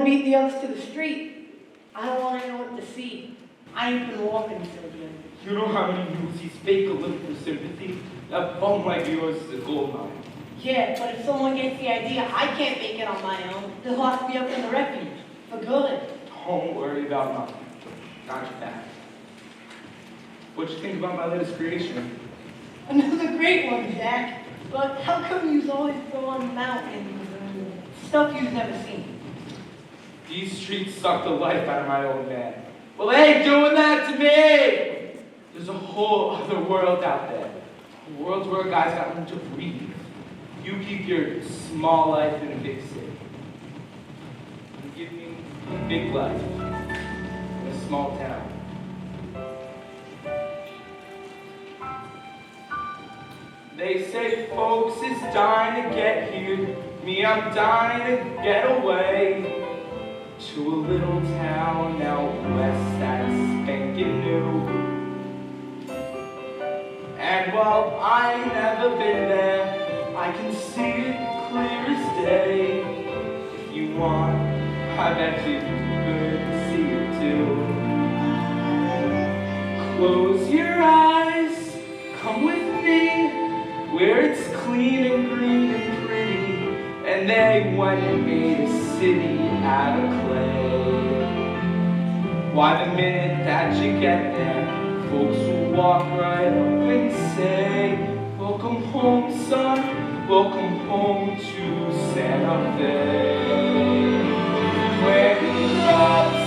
to beat the others to the street. I don't want anyone to see. I ain't been walking until then. You know how many Newsies fake a look for sympathy? That bum like yours is a gold mine. Yeah, but if someone gets the idea I can't make it on my own, they'll lock me up in the refuge. For good. Don't worry about nothing. Got your back. What'd you think about my latest creation? Another great one, Jack. But how come you's always on mountains and stuff you've never seen? These streets suck the life out of my old man. Well, they ain't doing that to me! There's a whole other world out there. A world where guys got room to breathe. You keep your small life in a big city. You give me a big life in a small town. They say folks is dying to get here. Me, I'm dying to get away to a little town out west that's spanking new. And while I ain't never been there, I can see it clear as day. If you want, I bet you could see it too. Close your eyes, come with me, where it's clean and green and pretty, and they went and made a city out of clay. Why, the minute that you get there, folks will walk right up and say, welcome home, son, welcome home to Santa Fe. Wearing gloves,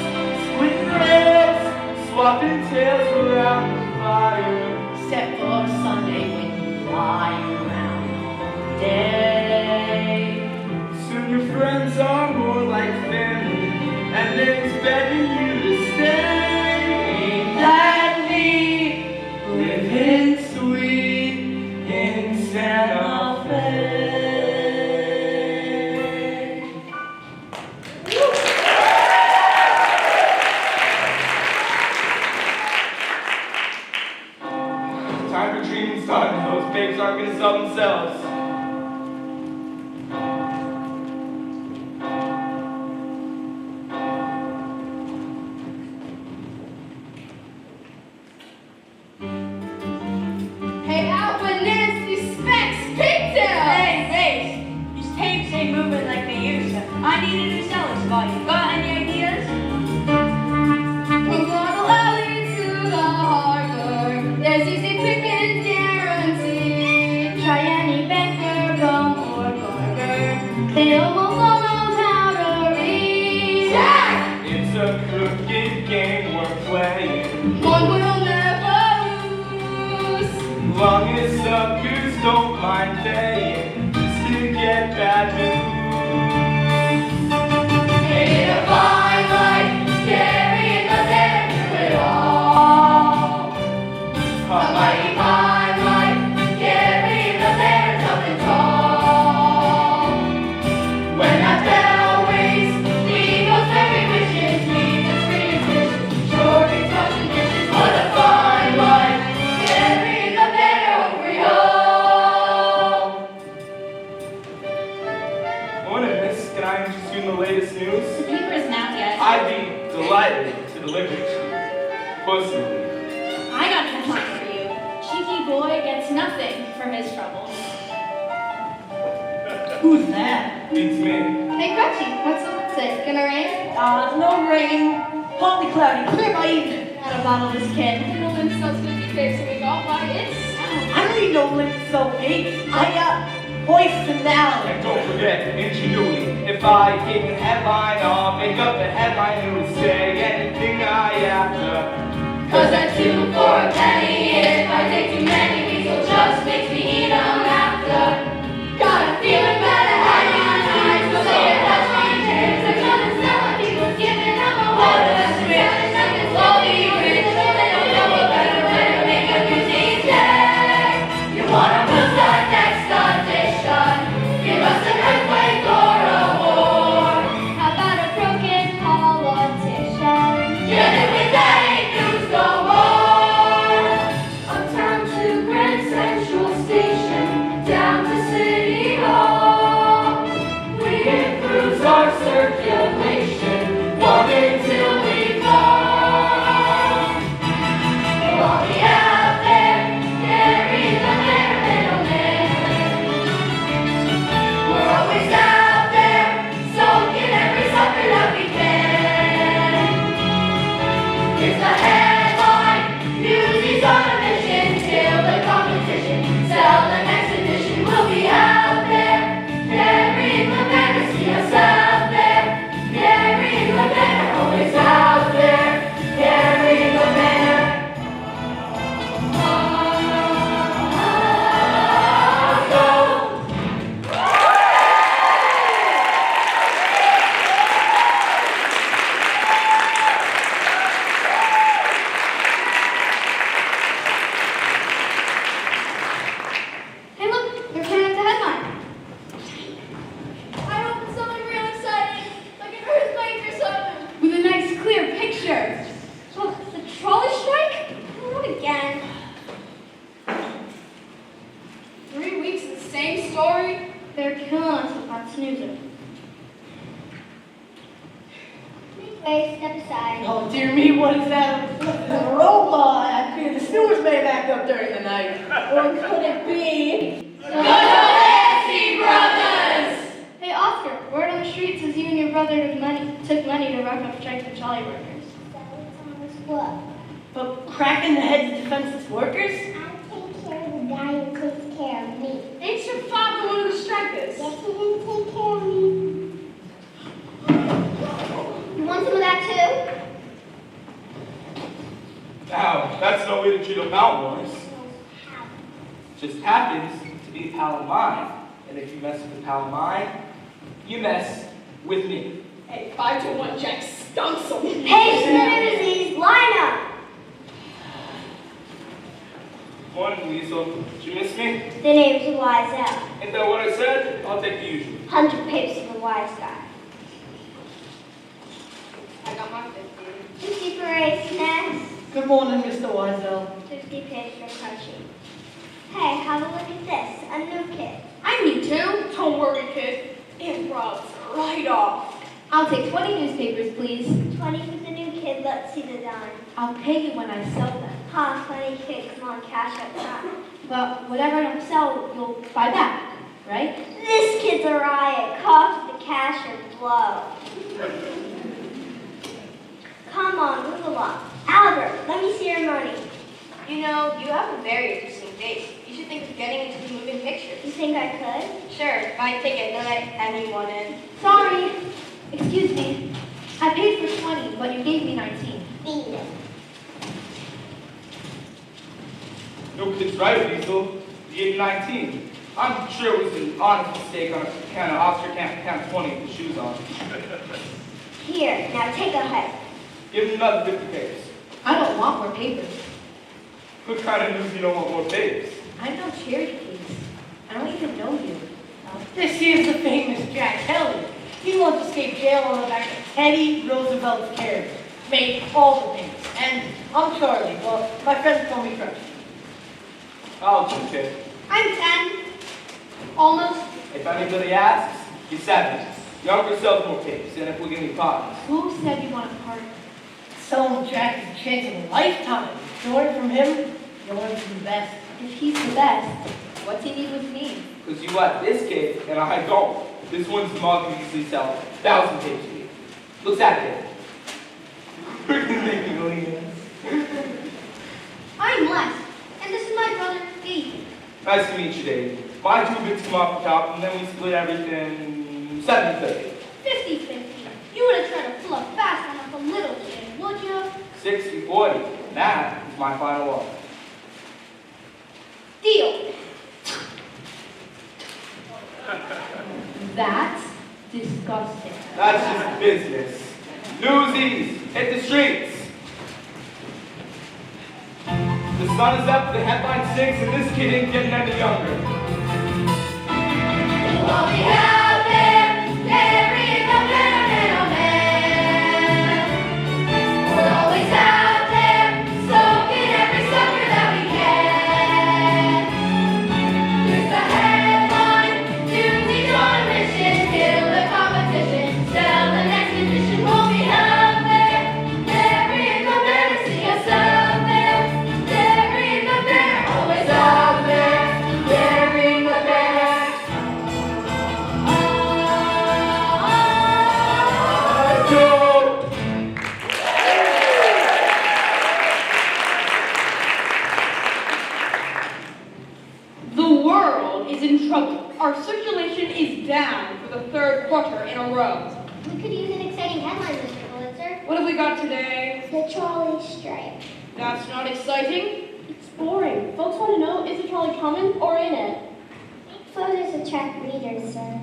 splitting rails, swapping tails around the fire. Except for Sunday when you lie around all day. Soon your friends are more like family, and they're begging you to stay. Ain't that neat? Living sweet in Santa Fe. Time for dreaming, son. Those babes aren't gonna sell themselves. Hey, out with Nancy Specs Pigtail! Hey, Bass, these tapes ain't moving like they used to. I need a new selling spot. You got any ideas? We're gonna allow you to the harbor. There's easy pickings guaranteed. Try any banker, gum, or burger. They almost all know how to read. Jack! It's a crooked game we're playing. One will never lose. Long as suckers don't mind paying just to get bad news. Ain't a fine life, carrying the bear through it all. A mighty fine life, carrying the bear something tall. When that bell rings, the eagle's very wishes, Jesus brings wishes, sure it's touching dishes. What a fine life, carrying the bear over y'all. Morning, miss. Can I interest you in the latest news? The paper's not yet. I'd be delighted to deliver it to you. Personally. I got a headline for you. Cheeky boy gets nothing for his troubles. Who's that? Beats me. Hey, Gretchen, what's the lipstick? Gonna rain? No rain. Partly cloudy. Clear by evening. Had a bottle this kid. No limp so 50 face, so we got by it. I don't need no lip soap, Ace. I hoist him down. And don't forget ingenuity. If I get the headline, I'll make up the headline and would say anything I have to. Cause I'm 2 for a penny. If I take too many, Weasel just makes me eat 'em after. Got a feeling better hanging on eyes. So say it, that's my tears. They're gonna sell it. People's giving them a water. That's 3 seconds, slowly rich. They don't know a better way to make a good day's day. You wanna boost our next audition? Give us an earthquake or a war. How about a broken politician? Get it with that ain't news no more. dear me, what is that? A robot. I fear the sewers may back up during the night. Or could it be? The Newsie brothers! Hey, Oscar, word on the street says you and your brother took money to rough up strike the Jolly workers. What? But cracking the heads of defenseless workers? I take care of the guy who takes care of me. Ain't your father one of the strikers? Yes, he didn't take care of me. You want some of that Now, that's no way to treat a pal, boys. Just happens to be a pal of mine. And if you mess with a pal of mine, you mess with me. Hey, 5-to-1 Jack stunts him. Hey, Newsies, line up! Morning, Weasel. Did you miss me? The name's Wise L. Ain't that what I said? I'll take the usual. 100 pips for the wise guy. I got my 50. 50 for a snacks. Good morning, Mr. Wiesel. 50 pips for crunchy. Hey, have a look at this. A new kid. I need to. Don't worry, kid. Improv's right off. I'll take 20 newspapers, please. 20 for the new kid. Let's see the dime. I'll pay you when I sell them. Ha, funny kid. Come on, cash up front. But whatever I don't sell, you'll buy back, right? This kid's a riot. Cost the cash or blow. Come on, move along. Albert, let me see your money. You know, you have a very interesting taste. You should think of getting into the moving pictures. You think I could? Sure, buy a ticket, no let anyone in. Sorry. Excuse me. I paid for 20, but you gave me 19. Beat it. No kid's right, Weasel. You gave 19. I'm sure it was an honest mistake on account of Oscar can't count 20 with the shoes on. Here, now take a hike. Give him another 50 papers. I don't want more papers. What kind of news you don't want more papers? I'm no charity case. I don't even know you. This here's the famous Jack Kelly. He once escaped jail on the back of Teddy Roosevelt's carriage. Made all the things. And I'm Charlie. Well, my friends call me Crush. I'll do, kid. I'm 10. Almost. If anybody asks, you're 7. Younger sells more papers, and if we give me pockets. Who said you want a party? Selling Jack is a chance of a lifetime. You learn from him, you learn from the best. If he's the best, what's he need with me? Because you let this kid, and I don't. This one's mug can easily sell 1,000 papers a week. Looks at it. We're gonna make millions. I'm Les, and this is my brother, Dave. Nice to meet you, Dave. My 2 bits come off the top, and then we split everything 70-30. 50-50. You would have tried to pull a fast one off a little kid, would you? 60-40. That is my final offer. Deal. That's disgusting. That's just business. Newsies, hit the streets. The sun is up, the headline sings, and this kid ain't getting any younger. We'll be out there, carrying the little man. We're always out there, soaking every sucker that we can. Here's the headline, Newsies on a mission, kill the competition, sell the next edition. We'll be out there, carrying the banner, see us out there, carrying the banner, always out there, carrying the banner. The world is in trouble. Our circulation is down for the 3rd quarter in a row. We could use an exciting headline, Mr. Pulitzer. What have we got today? The trolley strike. That's not exciting. It's boring. Folks want to know, is the trolley coming or in it? Photos attract readers, sir.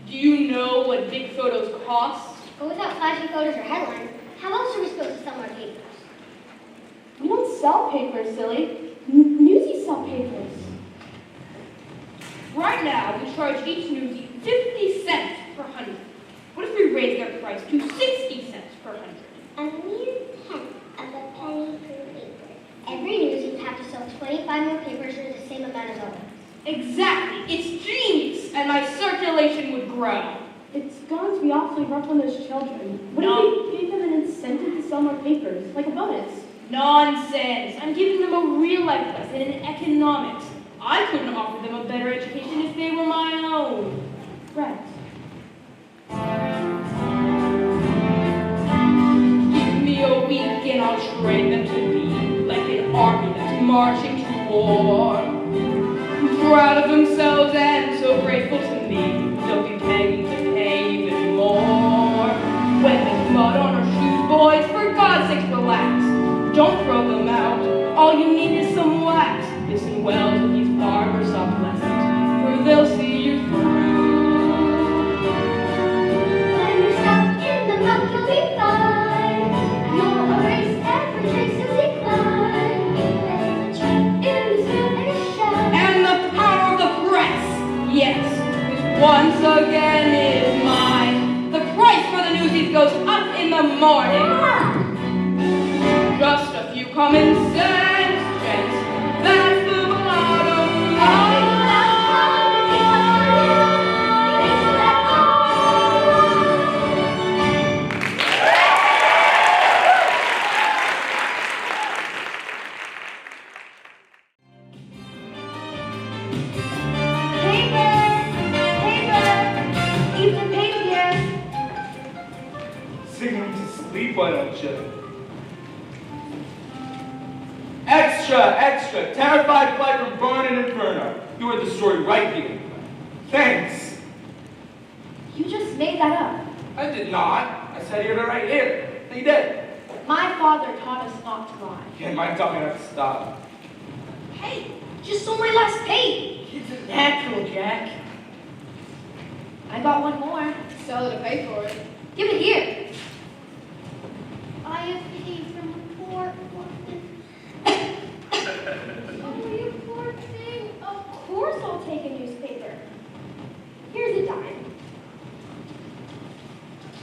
Do you know what big photos cost? But without flashy photos or headlines, how else are we supposed to sell our papers? We don't sell papers, silly. Newsies sell papers. Right now, we charge each newsie 50 cents per 100. What if we raise their price to 60 cents per 100? A mere tenth of a penny per paper. Every newsie would have to sell 25 more papers for the same amount as others. Exactly. It's genius, and my circulation would grow. It's going to be awfully rough on those children. What No. if we gave them an incentive to to sell more papers, like a bonus. Nonsense! I'm giving them a real-life lesson in economics. I couldn't offer them a better education if they were my own. Right. Give me a week and I'll train them to be like an army that's marching to war. Proud of themselves and so grateful to me, they'll be begging to pay even more. When there's mud on our shoes, boys, for God's sake, relax. Don't throw them out. All you need is some wax. Listen well to these barbershop lessons, for they'll see you through. When you're stuck in the muck, you'll be fine. You'll erase every trace of decline. In the shell. And the power of the press, yes, which once again is mine. The price for the Newsies goes up in the morning. Just a few common sense gents, that's the bottom line. Evening paper here. Sing him to sleep, why don't you? Extra! Terrified flight from Vernon and Inferno. You heard the story right here. Thanks. You just made that up. I did not. I said here to right here. He did. My father taught us not to lie. Yeah, my tongue have to stop. Hey, just sold my last page. It's a natural, Jack. I got one more. Sell it to pay for it. Give it here. I have paid from the poor orphan. Oh, you poor thing. Of course I'll take a newspaper. Here's a dime.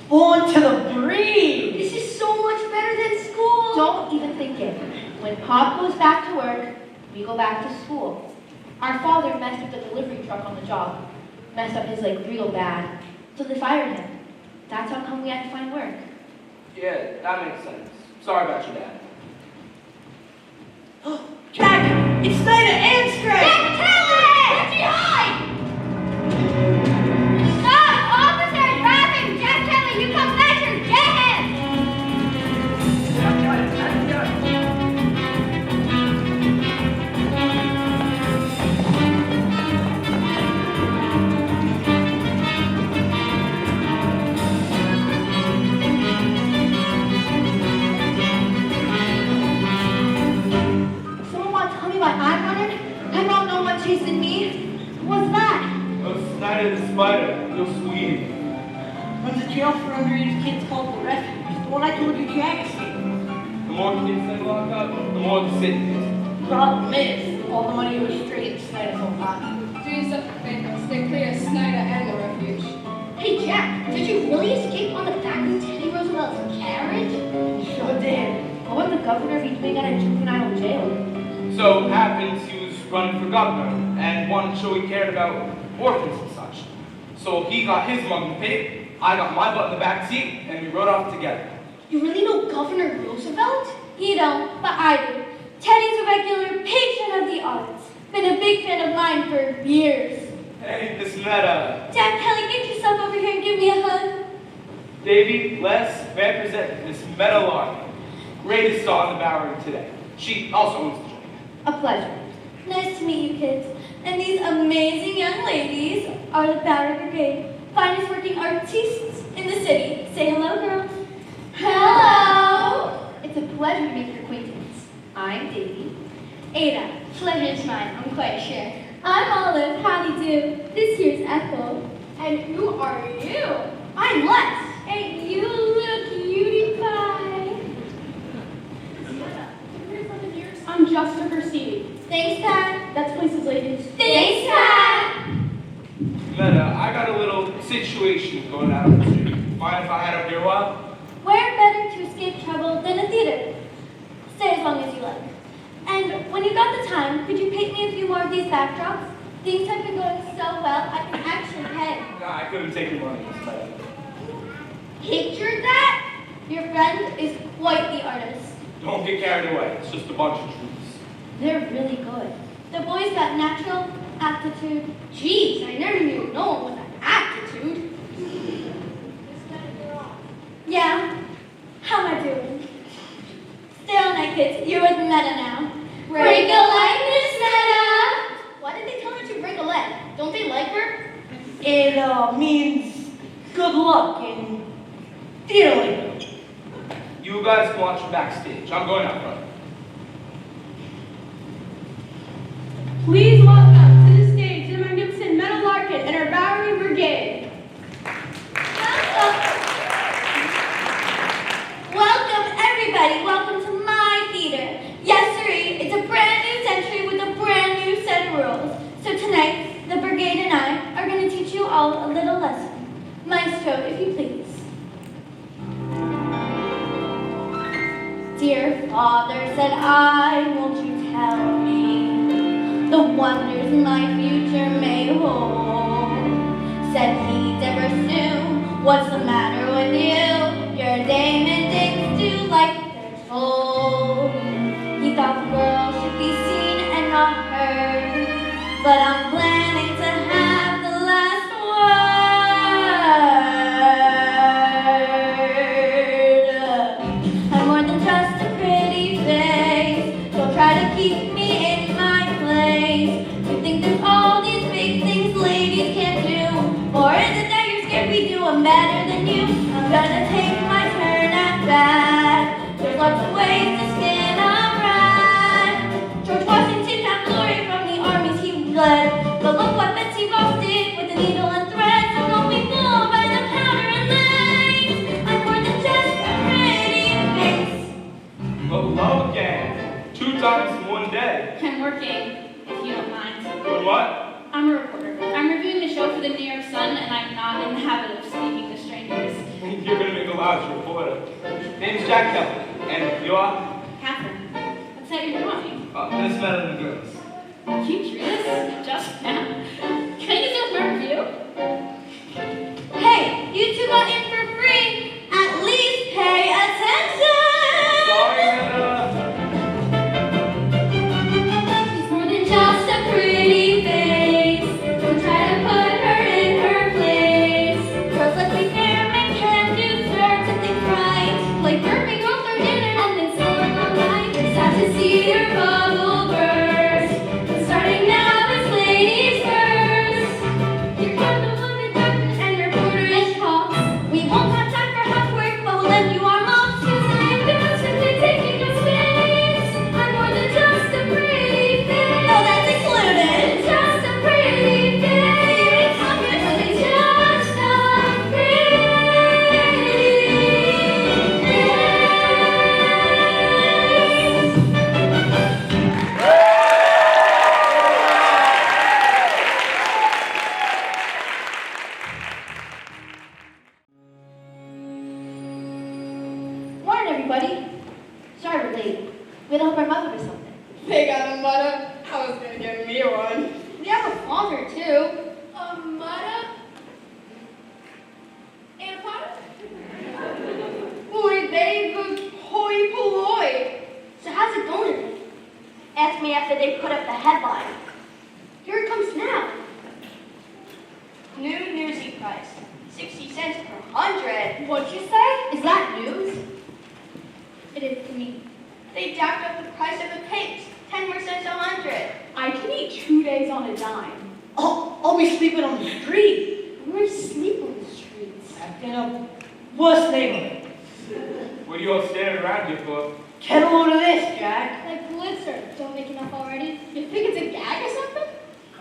Born to the breed. This is so much better than school. Don't even think it. When Pop goes back to work, we go back to school. Our father messed up the delivery truck on the job. Messed up his leg real bad. So they fired him. That's how come we had to find work. Yeah, that makes sense. Sorry about your dad. Jack, it's Snyder and Stretch. Jack Kelly! Where'd you hide? Stop! Officer, driving! Jack Kelly, you come back here! Get him! Someone want to tell me why I'm running? I don't know what chasing me. What's that? Oh, Snyder the Spider. You're sweet. Runs a jail for underage kids called the Refuge. The one I told you Jack escaped. The more kids they lock up, the more the city is. Problem is, all the money goes straight to Snyder's own pocket. Do yourself a favor, stay clear of Snyder and the refuge. Hey, Jack, did you really escape on the back of Teddy Roosevelt's carriage? Sure did. What would the governor be doing at a juvenile jail? So happens he was running for governor and wanted to show he cared about orphans and such. So he got his mugging paid, I got my butt in the back seat, and we rode off together. You really know Governor Roosevelt? You don't, but I do. Teddy's a regular patron of the arts. Been a big fan of mine for years. Hey, Miss Meta. Jack Kelly, get yourself over here and give me a hug. Davy, Les, may I present Miss Meta Larkin, greatest star in the Bowery today. She also owns the joint. A pleasure. Nice to meet you kids. And these amazing young ladies are the Bowery Brigade, finest working artistes in the city. Say hello, girls. Hello. It's a pleasure to make your acquaintance. I'm Davy. Ada. Pleasure's mine. I'm quite sure. I'm Olive. Howdy do. This here's Ethel. And who are you? I'm Les. Hey, you little cutie pie. I'm just a proceeding. Thanks, Pat. That's places ladies. Thanks, Pat. Meta, I got a little situation going out on the street. Mind if I head up here a while? Where better to escape trouble than a theater? Stay as long as you like. And when you got the time, could you paint me a few more of these backdrops? Things have been going so well, I can actually pay. Nah, I couldn't take your money, Miss Meta. Picture that? Your friend is quite the artist. Don't get carried away. It's just a bunch of truths. They're really good. The boy's got natural aptitude. Geez, I never knew no one with an aptitude. Yeah. How am I doing? Stay all night, kids. You're with Meta now. Break a leg, Miss Meta. Why did they tell her to break a leg? Don't they like her? It means good luck in dealing. You guys can watch backstage. I'm going out front. Please welcome to the stage the magnificent Meta Larkin and her Bowery Brigade. Welcome, everybody. Welcome to my theater. Yes, sirree. It's a brand new century with a brand new set of rules. So tonight, the brigade and I are going to teach you all a little lesson. Maestro, if you please. Dear Father, said I, won't you tell me the wonders my future may hold? Said he'd ever soon, what's the matter with you? You're a dame and dames do like they're told. He thought the world should be seen and not heard, but I'm planning to have the last word. I'm more than just a pretty face. Don't try to keep me in my place. You think there's all these big things ladies can't do, or is it that you're scared we do 'em better than you? I'm gonna take my turn at bat. There's lots of ways to skin a rat. George Washington got glory from the armies he led, but look what Betsy Ross did with the needle and thread. So don't be fooled by the powder and lace. I'm more than just a pretty face. Hello again. 2 times in one day. I'm working, if you don't mind. Doing what? I'm a reporter. I'm reviewing the show for the New York Sun, and I'm not in the habit of speaking to strangers. You're gonna make a loud reporter. Name's Jack Kelly. And you are? Catherine, what's that you're drawing? Miss Madeline and Girls. You drew this just now. Can I use it for a review? Hey, you two got in for free. At least pay attention. Sorry, Hannah. She's more than just a pretty face. Don't try to put her in her place. Girls, let's be fair, men can do certain things right. Like burping off their dinner and then sailing all night. It's sad to see your bubble burst. But starting now, this lady's first. Here come the woman doctors and reporters and cops. We won't have time for housework, but we'll lend you our mops. 'Cause I'm done simply taking up space. I'm more than just a pretty face. No, that's included. Just a pretty face. I'm more than just a pretty face. Morning, everybody. Sorry we're late. We had to help our mother with something. They got a mother. I was gonna give me one. We have a father, too. A mudda? And a potter? Boy, they look hoi polloi. So how's it going? Ask me after they put up the headline. Here it comes now. New Newsie price. 60 cents per 100. What'd you say? Is that news? It is to me. They jacked up the price of the pigs. 10 more cents a 100. I can eat 2 days on a dime. I'll be sleeping on the street. Where sleep on the streets? In a worse neighborhood. What are you all standing around here for? Get a load of this, Jack. Like Blitzer. Don't make enough already. You think it's a gag or something?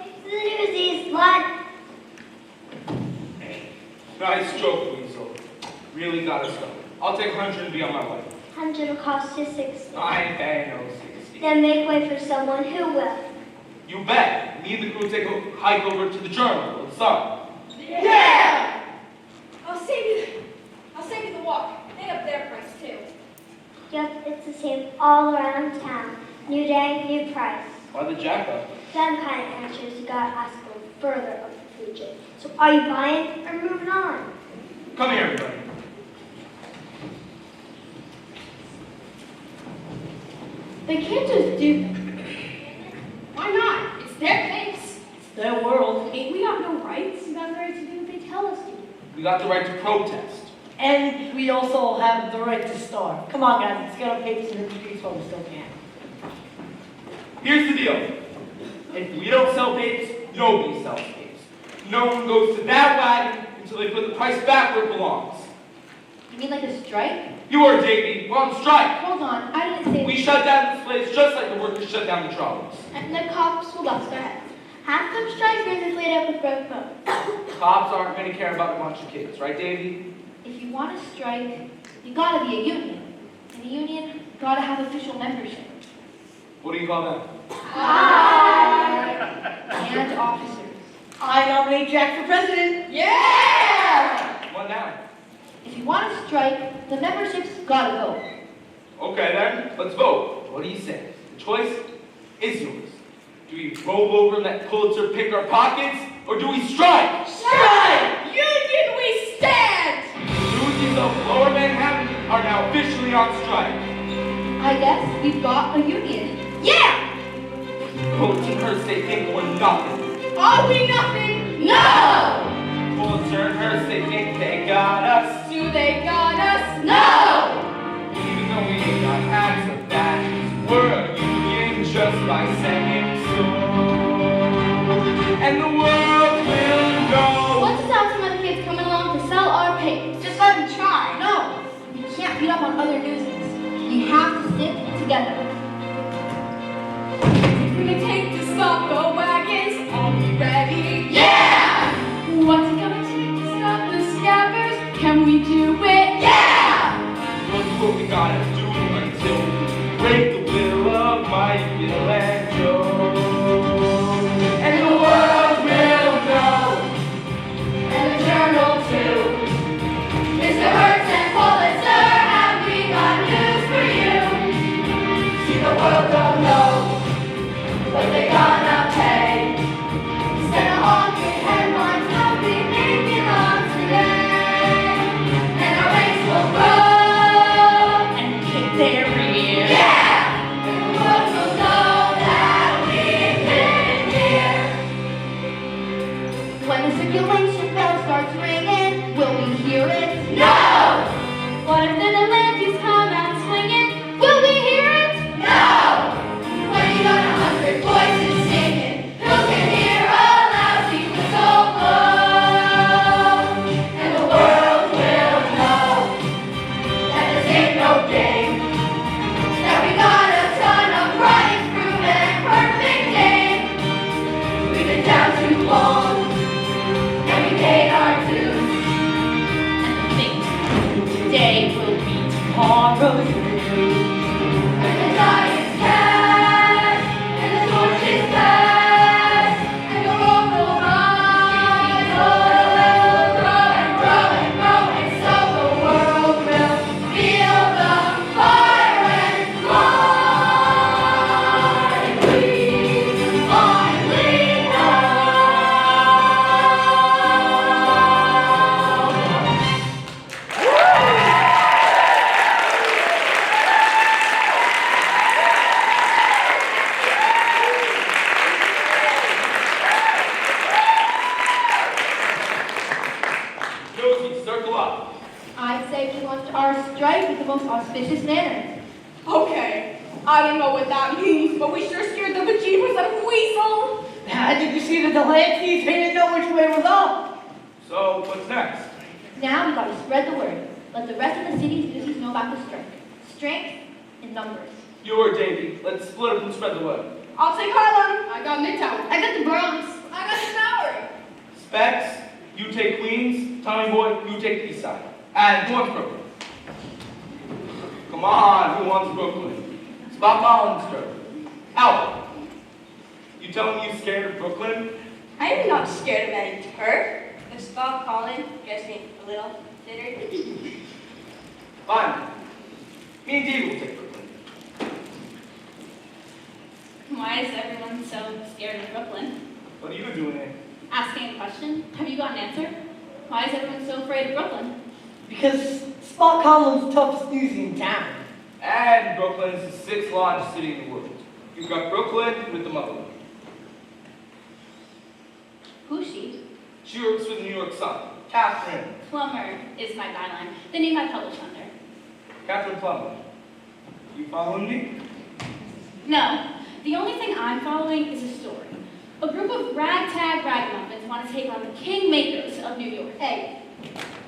It's the Newsies, blood. Nice joke, Weasel. Really got us going. I'll take 100 and be on my way. 100 will cost you 60. I ain't paying no 60. Then make way for someone who will. You bet. Me and the crew take a hike over to the Journal or the Sun. Yeah! I'll save you the walk. They up their price too. Yep, it's the same all around town. New day, new price. Why the jack up? Them kind of answers you gotta ask them further up the food chain. So are you buying or moving on? Come here, everybody. They can't just do that. Why not? It's their place. It's their world. Ain't we got no rights? We got the right to do what they tell us to. We got the right to protest. And we also have the right to starve. Come on, guys, let's get our papers in the streets while we still can. Here's the deal. If we don't sell papes, nobody sells papes. No one goes to that wagon until they put the price back where it belongs. You mean like a strike? You are Davey. We're on strike. Hold on, I didn't say We shut down this place just like the workers shut down the trolleys. And the cops will bust their heads. Half them strikers is laid up with broke bones. Cops aren't going to care about a bunch of kids, right, Davey? if you want to strike, you gotta be a union. And a union, gotta have official membership. What do you call them? And officers. I nominate Jack for president. Yeah! What now? If you want to strike, the membership's gotta vote. Okay then, let's vote. What do you say? The choice is yours. Do we roll over and let Pulitzer pick our pockets, or do we strike? Strike! Union we stand! Newsies of Lower Manhattan are now officially on strike. I guess we've got a union. Yeah! Pulitzer and Hearst, they think we're nothing. Are we nothing? No! Pulitzer and Hearst, they think they got us. Do they got us? No! Even though we ain't got hats or badges, we're a union just by saying so. And the world will know. Let's just have some other kids coming along to sell our papers. Just let them try. No, you can't beat up on other newsies. You have to stick together. It's gonna take to stop the wagons. Are we ready? Yeah! What's it gonna take to stop the scabbers? Can we do it? Yeah! What's what we gotta do until we break the will of Mike, Bill, and Joe? And the world will know. And the journal too. Mr. Hertz and Pulitzer, have we got news for you? See, the world don't know what they gonna pay. Instead of honking headlines, they'll be making on today. And our race will grow And kick their rear. yeah! And the world will know that we've been here. When the circulation bell starts ringing, will we hear it? No! What if the Atlantis come out swinging? Will we hear it? No! When you got 100 voices singing, who can hear a lousy whistle blow? And the world will know that this ain't no game. That we got a ton of right, proven, perfect game. We've been down too long, and we paid our dues. And the things we do today will be tomorrow's news. And the giants cast, and the torches pass, and the road will rise. Oh, it will grow and grow and grow, and so the world will feel the fire and fly. We finally know. Newsies, circle up. I'd say we launch our strike with the most auspicious manner. Okay, I don't know what that means, but we sure scared the bejeebers out of Weasel. Did you see the Delanceys? They didn't know which way was up. So, what's next? Now we gotta spread the word. Let the rest of the city's newsies know about the strike. Strength in numbers. You or Davey, let's split up and spread the word. I'll take Harlem. I got Midtown. I got the Bronx. I got the Bowery. Specs, you take Queens. Tommy Boy, you take the East Side. And who wants Brooklyn? Come on, who wants Brooklyn? Spot Collins, Albert, you telling me you scared of Brooklyn? I am not scared of any turf. The Scott Collins gets me a little jittered. Fine. Me and Davey will take Brooklyn. Why is everyone so scared of Brooklyn? What are you doing here? Asking a question? Have you got an answer? Why is everyone so afraid of Brooklyn? Because Spot Conlon's the toughest newsie in town. And Brooklyn is the 6th largest city in the world. You've got Brooklyn with the motherland. Who's she? She works for the New York Sun. Catherine. Plumber is my guideline, the name I publish under. Catherine Plummer. You following me? No, the only thing I'm following is a story. A group of ragtag ragamuffins want to take on the kingmakers of New York. Hey,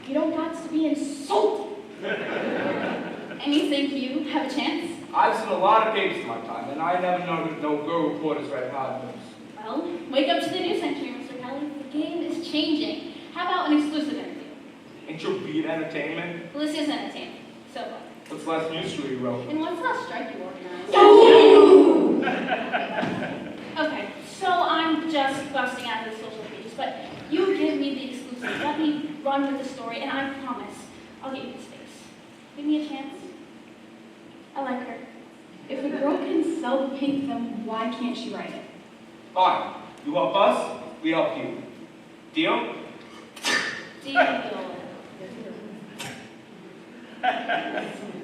you don't got to be insulted. And you think you have a chance? I've seen a lot of papers in my time, and I never known no girl reporters write hard news. Well, wake up to the new century, Mr. Kelly. The game is changing. How about an exclusive interview? Ain't your beat entertainment? Well, this is entertainment. So far. What's the last news story you wrote? And what's that strike you organized? Ooh! Okay, so I'm just busting out of the social pages, but you give me the exclusive. Let me run with the story, and I promise I'll get you the space. Give me a chance. I like her. If a girl can sell the pink film, why can't she write it? Fine. You help us, we help you. Deal? Deal.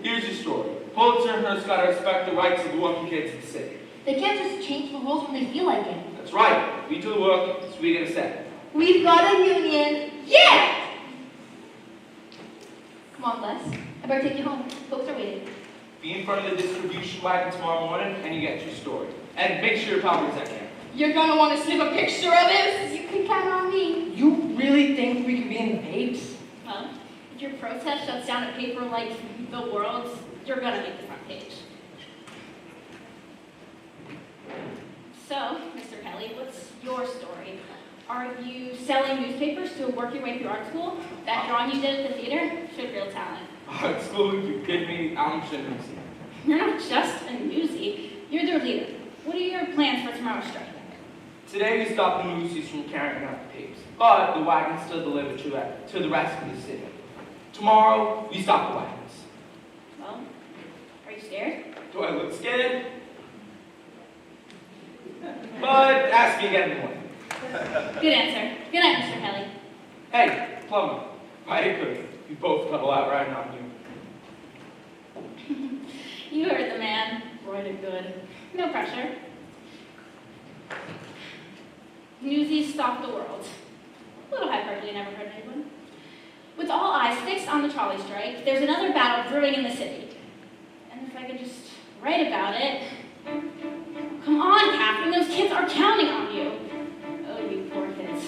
Here's your story. Pulitzer and Hearst gotta respect the rights of the working kids of the city. They can't just change the rules when they feel like it. That's right. We do the work, so we get a say. We've got a union. Yeah! Come on, Les. I better take you home. Folks are waiting. Be in front of the distribution wagon tomorrow morning, and you get your story. And make sure your power's at hand. You're gonna want to snip a picture of this? You can count on me. You really think we can be in the papers? Well, if your protest shuts down a paper like The World, you're gonna make the front page. So, Mr. Kelly, what's your story? Are you selling newspapers to work your way through art school? That drawing you did at the theater showed real talent. Art school, you kidding me? I'm just Newsie. You're not just a newsie, you're their leader. What are your plans for tomorrow's strike? Today we stopped the Newsies from carrying out the tapes, but the wagons still deliver to the rest of the city. Tomorrow, we stop the wagons. Well, are you scared? Do I look scared? But ask me again in the morning. Good answer. Good night, Mr. Kelly. Hey, Plumber, I agree. We both got a lot riding on you. You heard the man. Right and good. No pressure. Newsies stop the world. A little hyperbole, never hurt anyone. With all eyes fixed on the trolley strike, there's another battle brewing in the city. And if I could just write about it. Come on, Catherine, those kids are counting on you. Oh, you poor kids.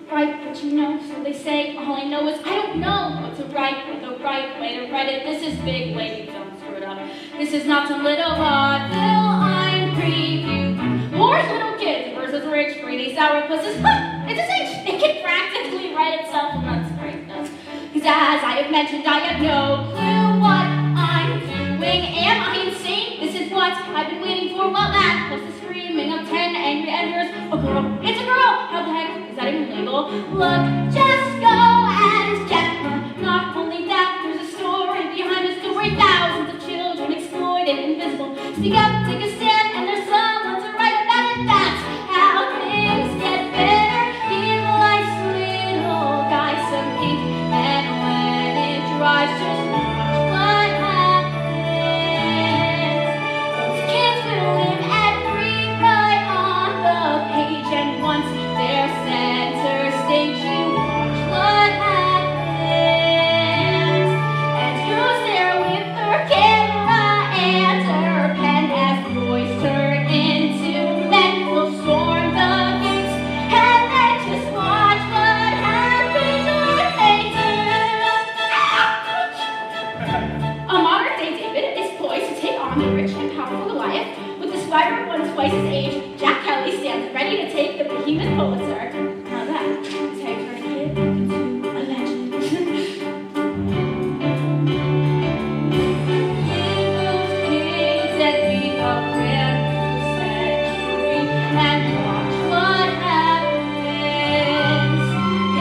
Right, but you know, so they say, all I know is I don't know what's the right way to write it. This is big, lady, don't screw it up. This is not some little vaudeville I'm preview. Poor little kids versus rich, greedy, sour pussies. It's a cinch. It can practically write itself, and that's great, does. Because as I have mentioned, I have no clue what I'm doing. Am I insane? This is what I've been waiting for. Well, that plus the screaming of 10 angry editors. A girl, it's a girl. How the heck is that even legal? Look, just go and get her. Not only that, there's a story behind the story. Thousands of children exploited, invisible. Speak up, take a stand, and there's someone to write about it. That's how things get better. Give life's little guy some ink, and when it dries, just watch what happens. Those kids will live and breathe right on the page, and once they're center stage, you watch what happens. And who's there with her camera and her pen as boys turn into men? Will storm the gates, and then just watch what happens when they turn. A modern day David is poised to take on the rich and powerful Goliath. With the swagger of one twice his age, Jack Kelly stands ready to take the behemoth Pulitzer. Now that is how you turn a kid into a legend. Give those kids and be a brand new century, and watch what happens.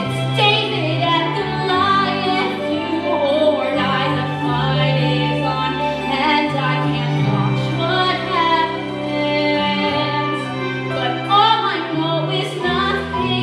It's David and Goliath, you or die, the fight is on, and I can't watch what happens. But all I know is nothing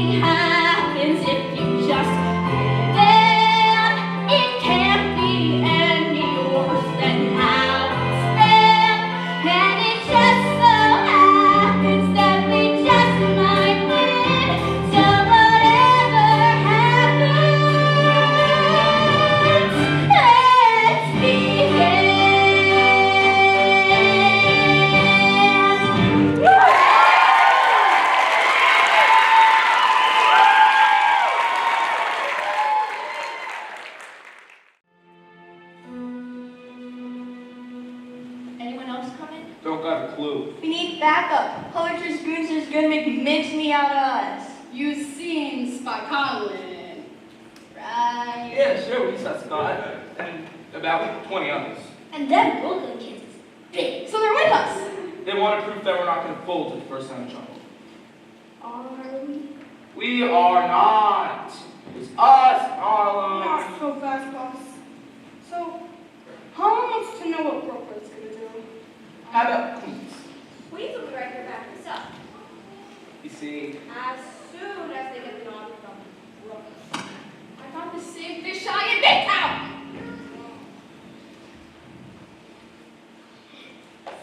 Don't got a clue. We need backup. Poetry Spoonster's gonna make mincemeat out of us. You seen Spot Conlon, right? Yeah, sure, we saw Scott. And about 20 others. And them Brooklyn kids is big. So they're with us. They want proof that we're not going to fold at the first sign of trouble. Are we? We are not. It's us, Harlem. Not so fast, boss. So, Harlem wants to know what Brooklyn's gonna do. How about Queens? Queens will be right here back himself. You see, As soon as they get the order from Brooklyn. I got the same fish eye in Midtown.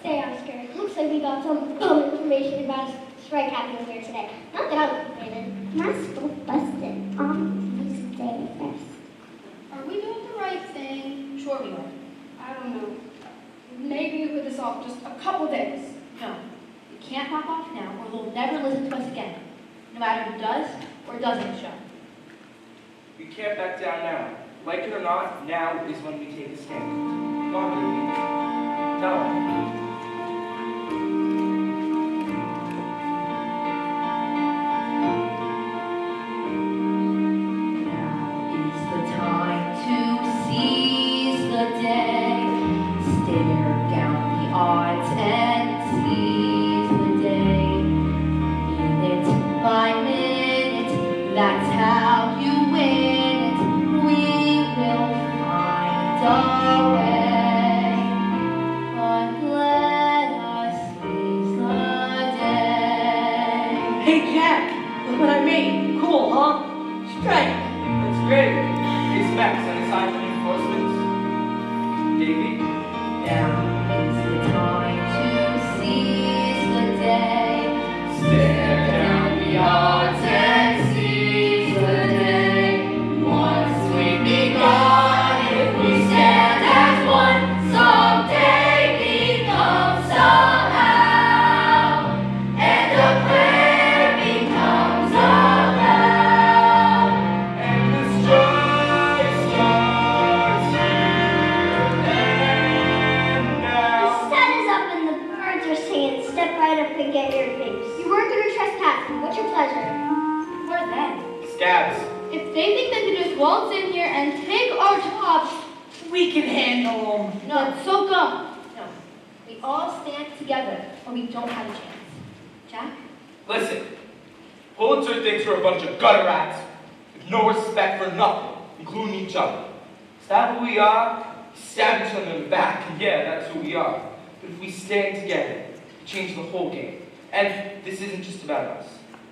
Say, Oscar, looks like we got some information about a strike happening here today. Not that I was complaining. My school busted on Tuesday first. Are we doing the right thing? Sure we are. I don't know. Maybe we put this off just a couple days. No, we can't back off now or they'll never listen to us again. No matter who does or doesn't show. we can't back down now. Like it or not, now is when we take a stand. Come on, baby. Tell them. That's how you win it. We will find a way. But let us seize the day. Hey, Jack, look what I made. Cool, huh? Strike. That's great. Hey, Specs, any sign from reinforcements? Davey? Now is the time to seize the day. Stare down the odds and seize the day. Once we begun, if we stand as one, someday become somehow, and a prayer becomes a vow, and the strife starts here and now. The sun is up and the birds are singing. Step right up and get your things. You weren't going to trespass. What's your pleasure? Who are they? Scabs. If they think they can just waltz in here and take our jobs, We can handle them. no, so go. No, we all stand together or we don't have a chance. Jack? Listen, Pulitzer thinks we're a bunch of gutter rats with no respect for nothing, including each other. Is that who we are? We stab each other in the back, and yeah, that's who we are. But if we stand together, we change the whole game. And this isn't just about us.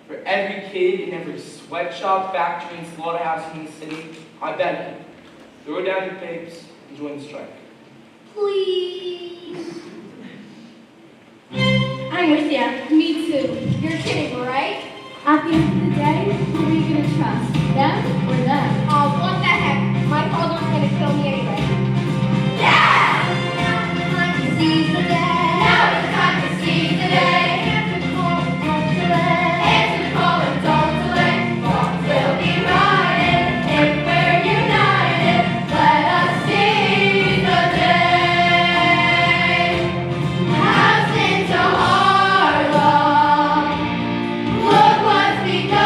For every kid in every sweatshop, factory, and slaughterhouse in the city, I bet you, throw down your papes and join the strike. Please. I'm with you. Me too. You're kidding, right? At the end of the day, who are you gonna trust? Them or them? Oh, what the heck? My father's gonna kill me anyway. Seize the day. Now is the time to seize the day. Answer the call and don't delay. Wrongs will be righted if we're united. Let us seize the day. House into Harlem. Look what's begun.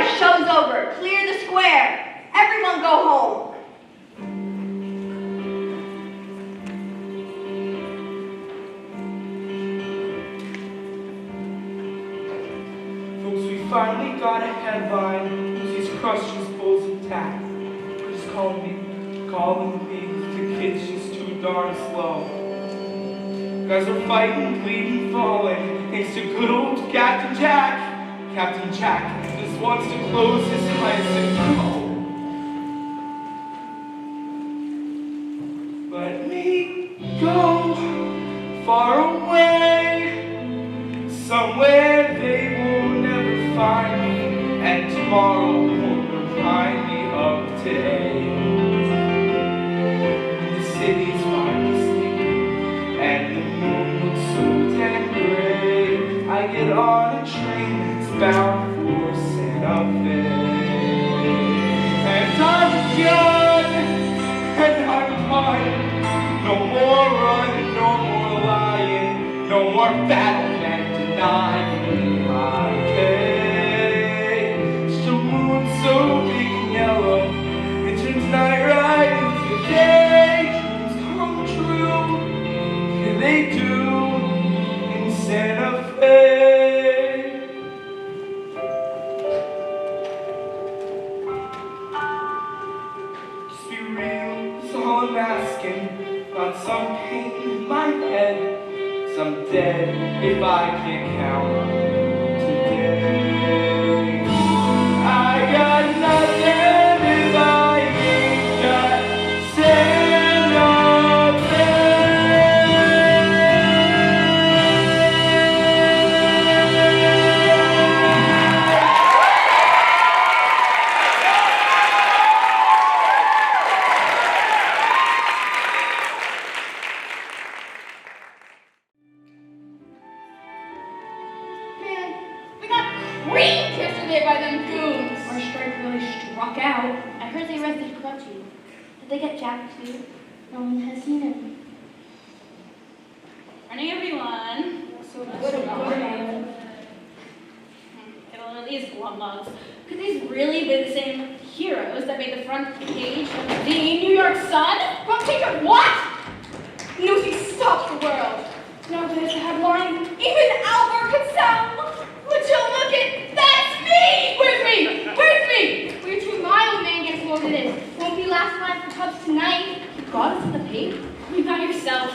right, show's over. Clear the square. Everyone go home. Folks, we finally got a headline. Newsie's crushed his bulls intact. Just calling me the kid's just too darn slow. Guys are fighting, bleeding, falling, thanks to good old Captain Jack. Captain Jack just wants to close his eyes and go. Let me go far away, somewhere they will never find me, and tomorrow won't remind me of today. The city's finally sleeping, and the moon looks so damn gray. I get on a train that's bound for Santa Fe, and I'm young, and I'm fine. No more running, no more lying, no more battle and denying my pay. It's the moon so big and yellow, it turns night right into day. Dreams come true, yeah they do, in Santa Fe. Just be real, that's all I'm asking. Got some pain in my head, 'cause I'm dead if I can't count today. I got nothing if I ain't got Santa Fe. Man, we got creamed yesterday by them goons. Our strike really struck out. I heard they arrested Crutchy. Did they get Jack too? No one has seen him. Morning, everyone. So good about it. Get a load of these glumbugs. Could these really be the same heroes that made the front page of the New York Sun? Front page of what? Newsie stopped the world. Now there's a headline. Even Albert could sound. Would you look at that's me? Where's me? Where's me? We're too mild, man gets loaded in. Won't be last line for Cubs tonight. You got us in the paper? You got yourself.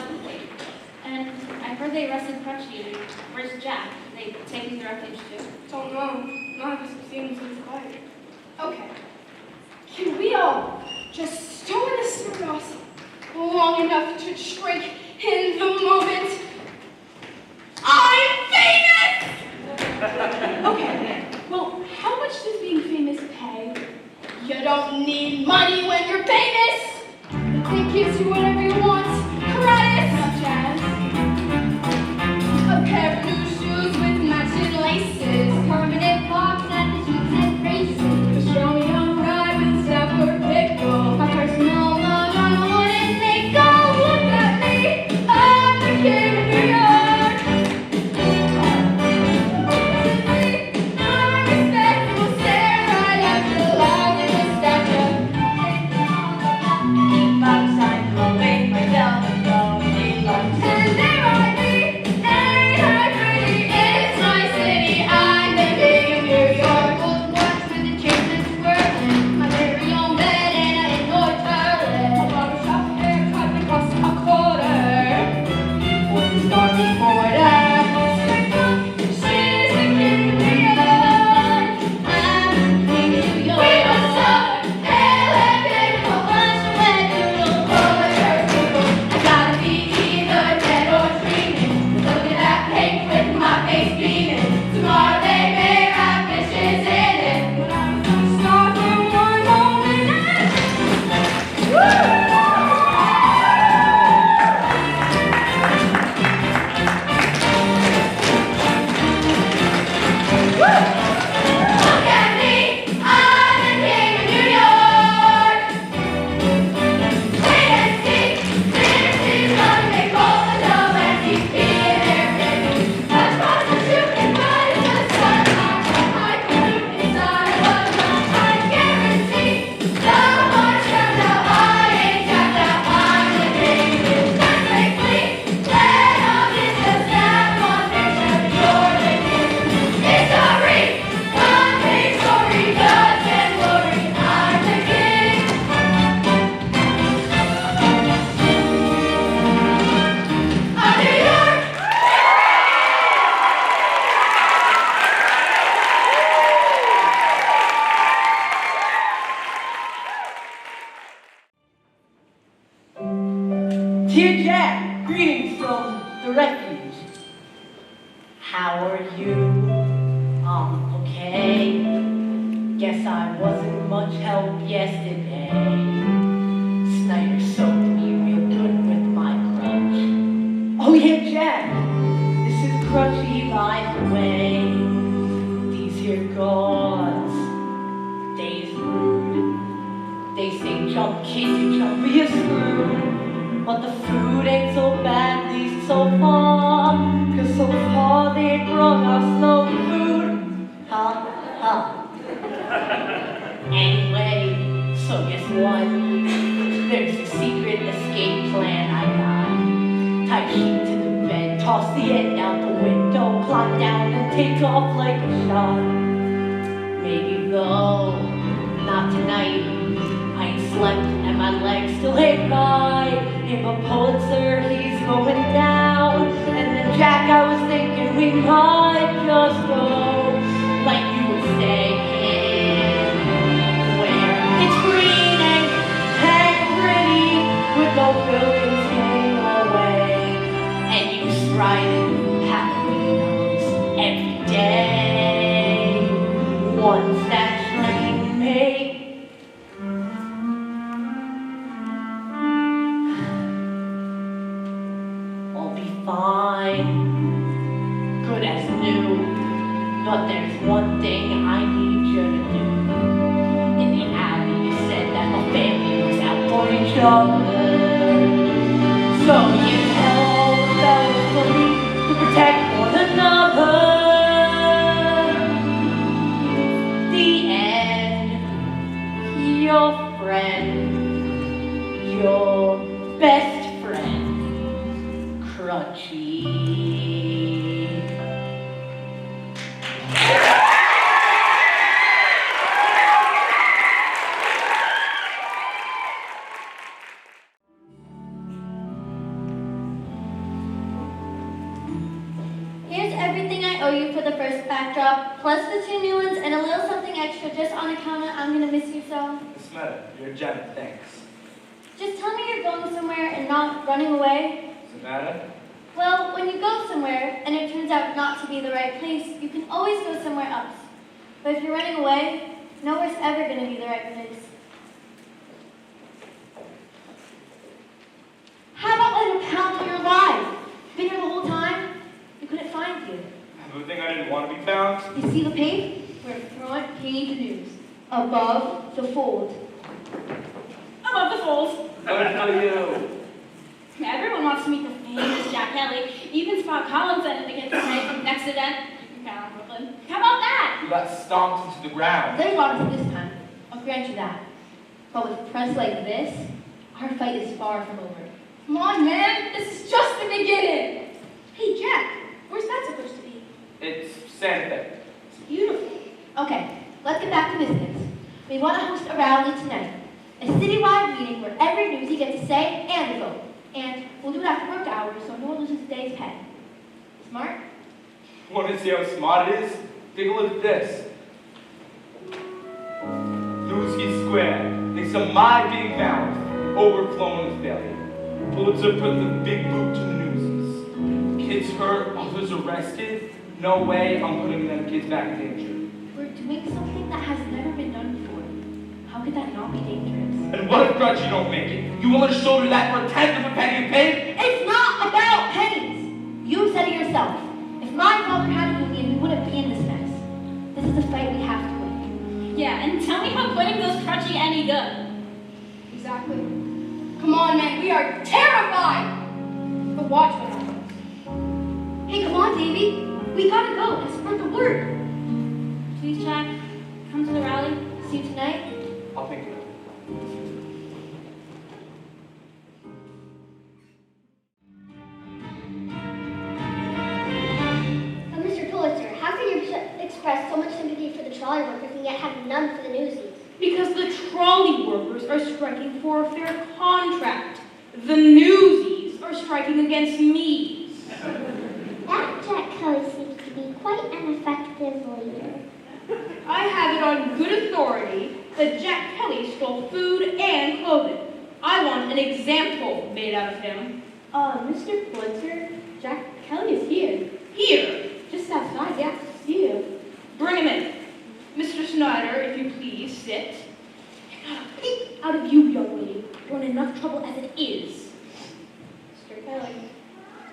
And I heard they arrested Crutchy. Where's Jack? They take him to refuge too. Don't know. None of us have seen him since quiet. Okay. Can we all just stow in this for us long enough to shrink in the moment? I'm famous! Okay, well, how much does being famous pay? You don't need money when you're famous! The thing gives you whatever you want. Gratis! Not jazz. A pair of new shoes with matching laces. Permanent locks at the cheeks and braces. A strong young guy with a snapper pickle. My personal love on a wooden nickel. Look at me, I'm the king of New York. Dear Jack, greetings from the refuge. How are you? Okay. Guess I wasn't much help yesterday. Snyder soaked me real good with my crutch. Oh yeah, Jack, this is Crutchy by the way. These here gods, they's rude. They say jump kid, you jump or you're screwed. But the food ain't so bad, at least so far. 'Cause so far they brought us no food. Ha ha. Anyway, so guess what? There's a secret escape plan I got. Tie sheet to the bed, toss the end out the window, climb down and take off like a shot. Maybe though, not tonight. I ain't slept and my legs still hang high. If a Pulitzer, he's going down. And then Jack, I was thinking we might just go like you were saying, where it's green and pretty with no buildings getting away. And you stride and happiness every day. Once that train make fine, good as new, but there's one thing I need you to do. In the alley you said that my family was out for each other, so you tell all the fellas for me to protect one another. The end, your friend, your best friend, Crutchy. Here's everything I owe you for the first backdrop, plus the 2 new ones and a little something extra just on account of I'm gonna miss you so. What's the matter? You're a gem, thanks. Just tell me you're going somewhere and not running away. What's the matter? Well, when you go somewhere and it turns out not to be the right place, you can always go somewhere else. But if you're running away, nowhere's ever going to be the right place. How about letting him pound till you're alive? Been here the whole time? We couldn't find you. Good thing I didn't want to be found. You see the page? We're front page news. Above the fold. Above the fold. Good for you. Everyone wants to meet the famous Jack Kelly. Even Spot Collins said it against tonight. Next event, down Brooklyn. How about that? You got stomped into the ground. There's honest this time. I'll grant you that. But with press like this, our fight is far from over. Come on, man. This is just the beginning. Hey, Jack, where's that supposed to be? It's Santa Fe. It's beautiful. Okay, let's get back to business. We want to host a rally tonight. A citywide meeting where every newsie gets a say and a vote. And we'll do it after work hours so no one loses a day's pay. Smart? Want to see how smart it is? Take a look at this. Newsie Square. Thanks to my big mouth, overflowing with failure. Pulitzer put the big boot to the Newsies. Kids hurt, others arrested. No way I'm putting them kids back in danger. We're doing something that has never been done before. How could that not be dangerous? And what if Crutchy don't make it? You willing to shoulder that for a tenth of a penny of pay? It's not about pennies! You said it yourself. If my father had a union, we wouldn't be in this mess. This is a fight we have to win. Yeah, and tell me how quitting does Crutchy any good. Exactly. Come on, man. We are terrified. But watch what happens. Hey, come on, Davey. We gotta go and spread the word. Please, Jack, come to the rally. See you tonight. I'll pick it up. But Mr. Pulitzer, how can you express so much sympathy for the trolley workers and yet have none for the Newsies? Because the trolley workers are striking for a fair contract. The Newsies are striking against me. That Jack Kelly seems to be quite an effective leader. I have it on good authority that Jack Kelly stole food and clothing. I want an example made out of him. Mr. Pulitzer, Jack Kelly is here. Here. Just outside, yeah, to see you. Bring him in. Mr. Snyder, if you please, sit. Get a peep out of you, young lady. You're in enough trouble as it is. Mr. Kelly.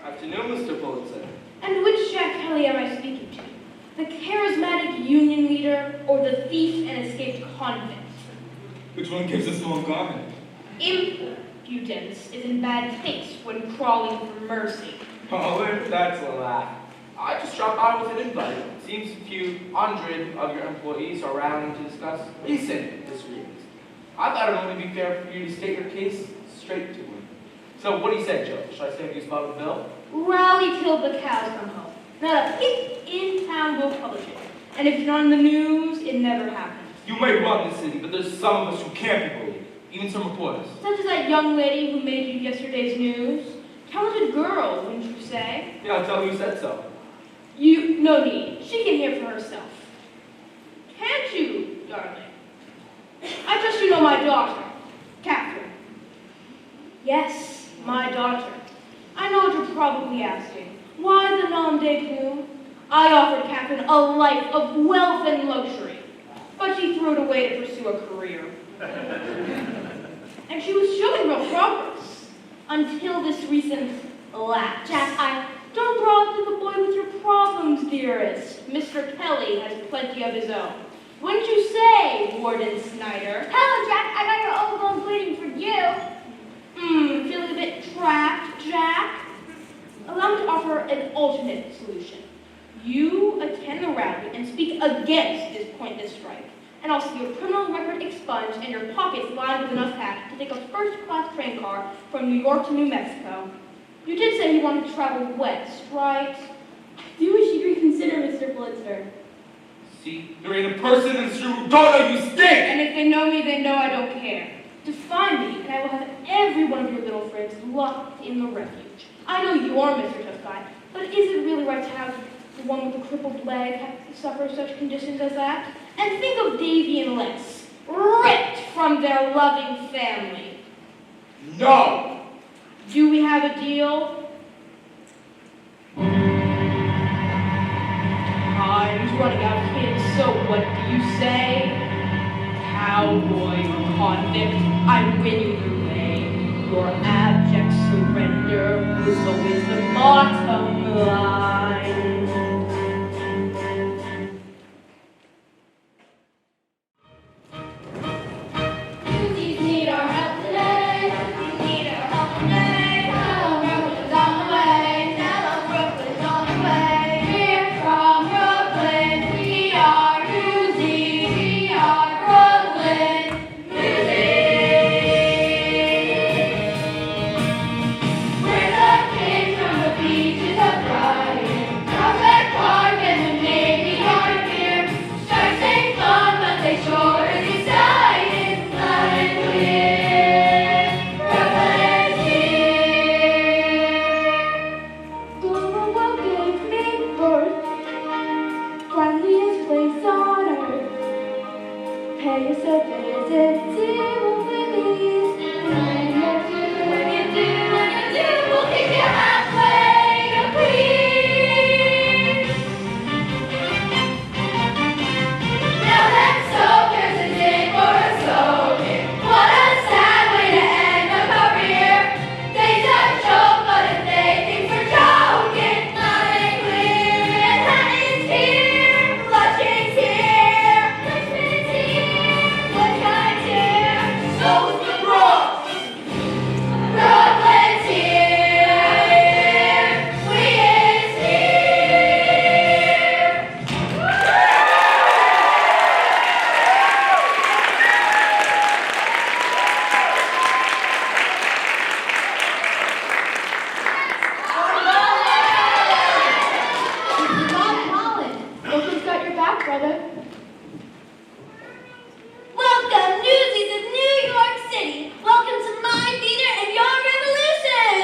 Afternoon, Mr. Pulitzer. And which Jack Kelly am I speaking to? The charismatic union leader or the thief and escaped convict? Which one gives us more in common? Impudence is in bad taste when crawling for mercy. Oh, that's a laugh. I just dropped by with an invite. Seems a few hundred of your employees are rallying to discuss recent disagreements. I thought it would only be fair for you to state your case straight to him. So what do you say, Joe? Should I save you a spot with Bill? Rally till the cows come home. Not a peep in town will publish it. And if it's not in the news, it never happens. You may run the city, but there's some of us who can't be believed. Even some reporters. Such as that young lady who made you yesterday's news. Talented girl, wouldn't you say? Yeah, I'll tell you who said so. No need. She can hear for herself. Can't you, darling? I trust you know my daughter, Catherine. Yes, my daughter. I know what you're probably asking. Why the nom de plume? I offered Catherine a life of wealth and luxury, but she threw it away to pursue a career. And she was showing real progress until this recent lapse. Jack, Don't bother the boy with your problems, dearest. Mr. Kelly has plenty of his own. Wouldn't you say, Warden Snyder? Hello, Jack. I got your old ones waiting for you. Feeling a bit trapped, Jack? Allow me to offer an alternate solution. You attend the rally and speak against this pointless strike, and I'll see your criminal record expunged and your pockets lined with enough cash to take a first-class train car from New York to New Mexico. You did say you wanted to travel west, right? I do wish you'd reconsider, Mr. Pulitzer. See, there ain't a person in this room who don't know you stink! And if they know me, they know I don't care. Define me, and I will have every one of your little friends locked in the refuge. I know you are Mr. Tough Guy, but is it really right to have the one with the crippled leg suffer such conditions as that? And think of Davy and Les, ripped from their loving family. No! Do we have a deal? Time's running out, kids, so what do you say? Cowboy or convict, I win either way. Your abject surrender was always the bottom line. Newsies need our help today. We need our help today. Hello, Brooklyn's on the way. Hello, Brooklyn's on the way. We're from Brooklyn. We are Newsies. We are Brooklyn. Newsies. We're the kids from the beaches of Brighton. Prospect Park and the Navy Yard here. Strikes ain't fun, but they sure is exciting. Loud and clear. Brooklyn's here. Global will give me birth, friendliest place on earth. Pay us a visit to Willie's. When you do, we'll kick you halfway to Queens. Now them soakers is in for a soaking. What a sad way to end a career. They's a joke, but if they think we're joking, loud and clear. Manhattan's here, Flushing's here, Richmond's here, Woodside's here. So's the Bronx. Brooklyn's here. We is here. Bob Holland, Brooklyn's got your back, brother. Welcome, Newsies of New York City. Welcome to my theater and your revolution.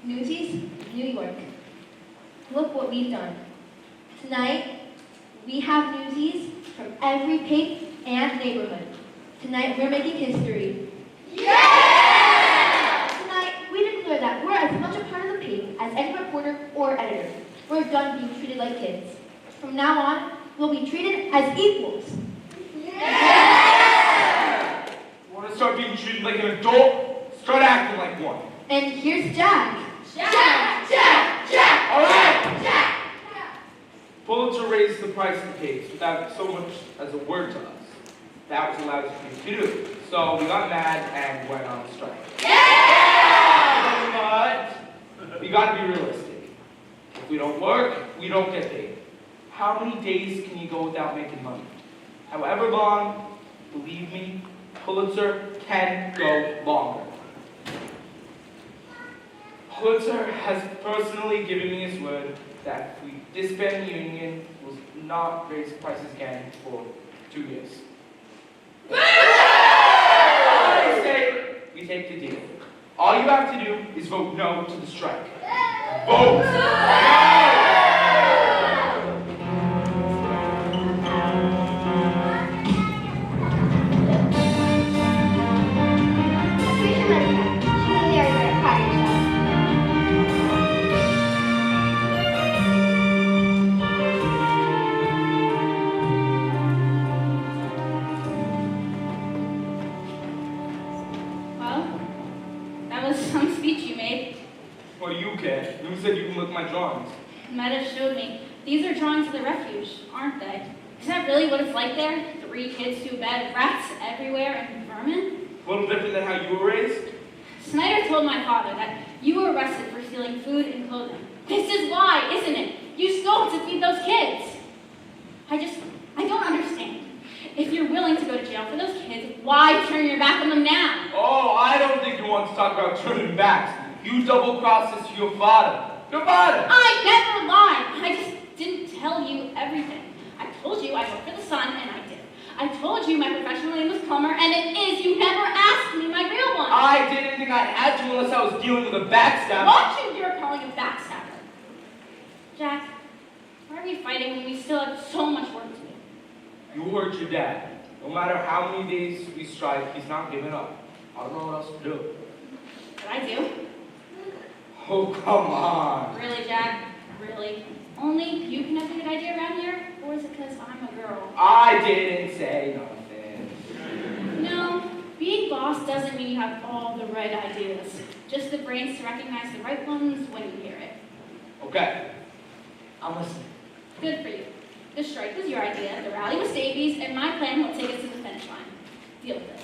Newsies, New York. Look what we've done. Tonight, we have Newsies from every pink and neighborhood. Tonight, we're making history. Tonight, we declare that we're as much a part of the paper as any reporter or editor. We're done being treated like kids. From now on, we'll be treated as equals. You want to start being treated like an adult? Start acting like one. And here's Jack. All right! Pulitzer raised the price of cakes without so much as a word to us. That was allowed to do. So we got mad and went on strike. But we got to be realistic. If we don't work, we don't get paid. How many days can you go without making money? However long, believe me, Pulitzer can go longer. Pulitzer has personally given me his word that if we disband the union, we'll not raise prices again for 2 years. I say we take the deal. All you have to do is vote no to the strike. Vote no! What do you care? You said you can look at my drawings. Meta showed me. These are drawings of the refuge, aren't they? Is that really what it's like there? 3 kids, 2 beds, rats everywhere, and vermin? A little different than how you were raised? Snyder told my father that you were arrested for stealing food and clothing. This is why, isn't it? You stole to feed those kids. I don't understand. If you're willing to go to jail for those kids, why turn your back on them now? Oh, I don't think you want to talk about turning backs. You double-crossed this to your father. Your father! I never lied. I just didn't tell you everything. I told you I worked for the Sun, and I did. I told you my professional name was Plumber, and it is. You never asked me my real one. I did anything I had to unless I was dealing with a backstabber. What you're calling a backstabber? Jack, why are we fighting when we still have so much work to do? You hurt your dad. No matter how many days we strike, he's not giving up. I don't know what else to do. But I do. Oh, come on. Really, Jack? Really? Only you can have a good idea around here? Or is it because I'm a girl? I didn't say nothing. No, being boss doesn't mean you have all the right ideas. Just the brains to recognize the right ones when you hear it. Okay. I'm listening. Good for you. The strike was your idea, the rally was Davies, and my plan will take us to the finish line. Deal with it.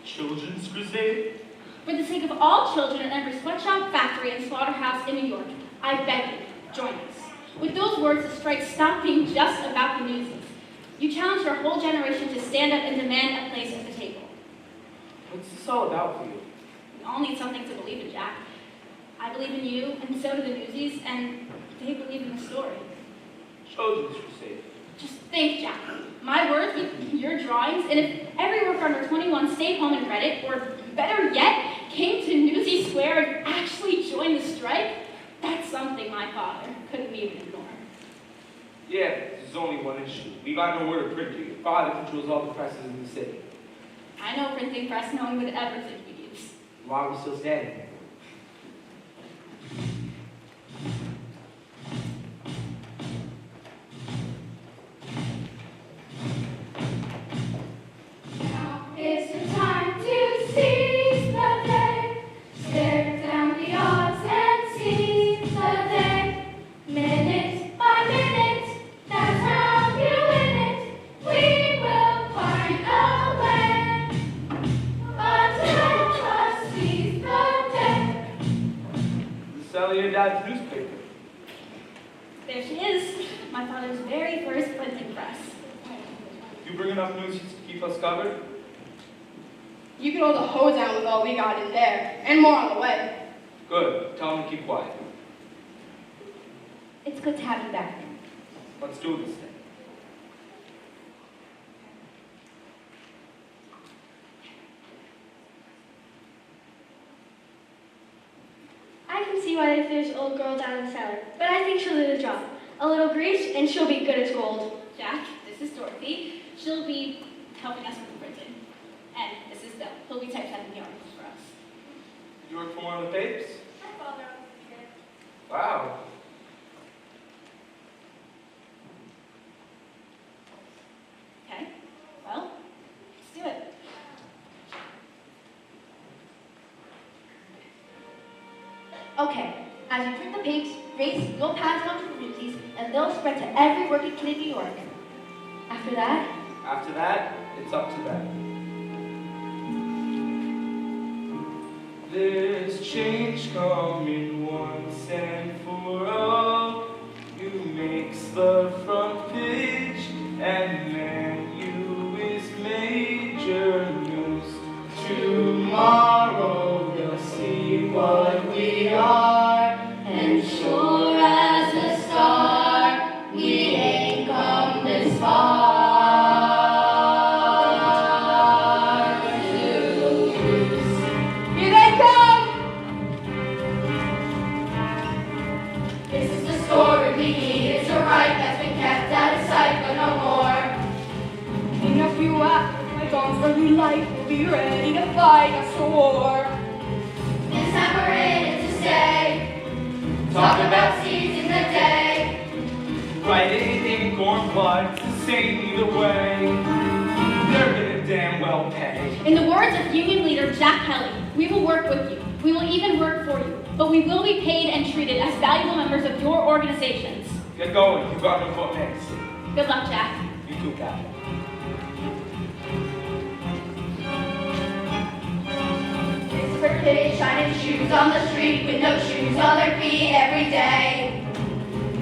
Children's Crusade? For the sake of all children in every sweatshop, factory, and slaughterhouse in New York, I beg you, join us. With those words, the strike stopped being just about the Newsies. You challenged our whole generation to stand up and demand a place at the table. What's this all about for you? We all need something to believe in, Jack. I believe in you, and so do the Newsies, and they believe in the story. Children's Crusade. Just think, Jack. My words with your drawings, and if every worker under 21 stayed home and read it, or better yet, came to Newsie Square and actually joined the strike, that's something my father couldn't even ignore. Yeah, there's only one issue. We got nowhere to print you. Your father controls all the presses in the city. I know a printing press no one would ever think we'd use. Why are we still standing? It's the time to seize the day. Stare down the odds and seize the day. Minute by minute, that's how you win it. We will find a way. But let us seize the day. Sell your dad's newspaper. There she is, my father's very first printing press. You bring enough news to keep us covered? You can hold a hose down with all we got in there, and more on the way. Good. Tell him to keep quiet. It's good to have you back. Let's do this thing. I can see why they threw this old girl down in the cellar, but I think she'll do the job. A little grease, and she'll be good as gold. Jack, this is Dorothy. She'll be helping us with the printing. And this is still. He'll be typesetting the articles for us. Did you work for one of the papers? My father owns the kid. Wow. Okay, well, let's do it. Okay, as you print the papes, Grace, you'll pass it on to the Newsies, and they'll spread to every working kid in New York. After that, After that, it's up to them. There's change coming once and for all. You makes the front page, and then you is major news. Tomorrow you'll see what we are, And sure as a star, we ain't come this far to lose. Here they come! This is the story we need. It's a right that's been kept out of sight, but no more. In a few hours, my guns for new life will be ready to fight us a war. This time we're in it to stay. Talk about seizing the day. Write it in corn blood, same either way. They're gonna damn well pay. In the words of Union leader Jack Kelly, we will work with you. We will even work for you. But we will be paid and treated as valuable members of your organizations. Get going, you've got no foot next. Good luck, Jack. You too, Captain. This is for kids shining shoes on the street with no shoes on their feet every day.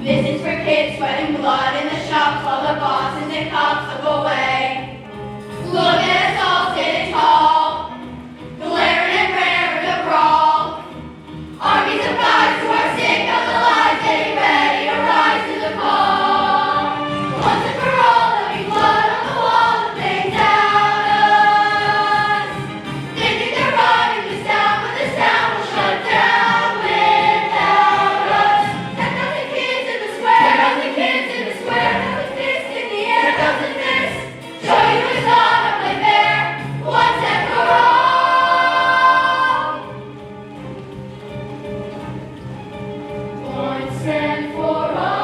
This is for kids sweating blood in the shops while the bosses and cops slip away. Look at us all standing tall, glaring and raring to brawl. Armies of guys who are sick of the lies, getting ready to rise to the call. Once and for all, there'll be blood on the wall to bring down us. They think they're running this town, but this town will shut down without us. 10,000 kids in the square, 10,000 kids in the square, 10,000 fists in the air, 10,000 fists. Show you it's not a play fair, once and for all. Once and for all.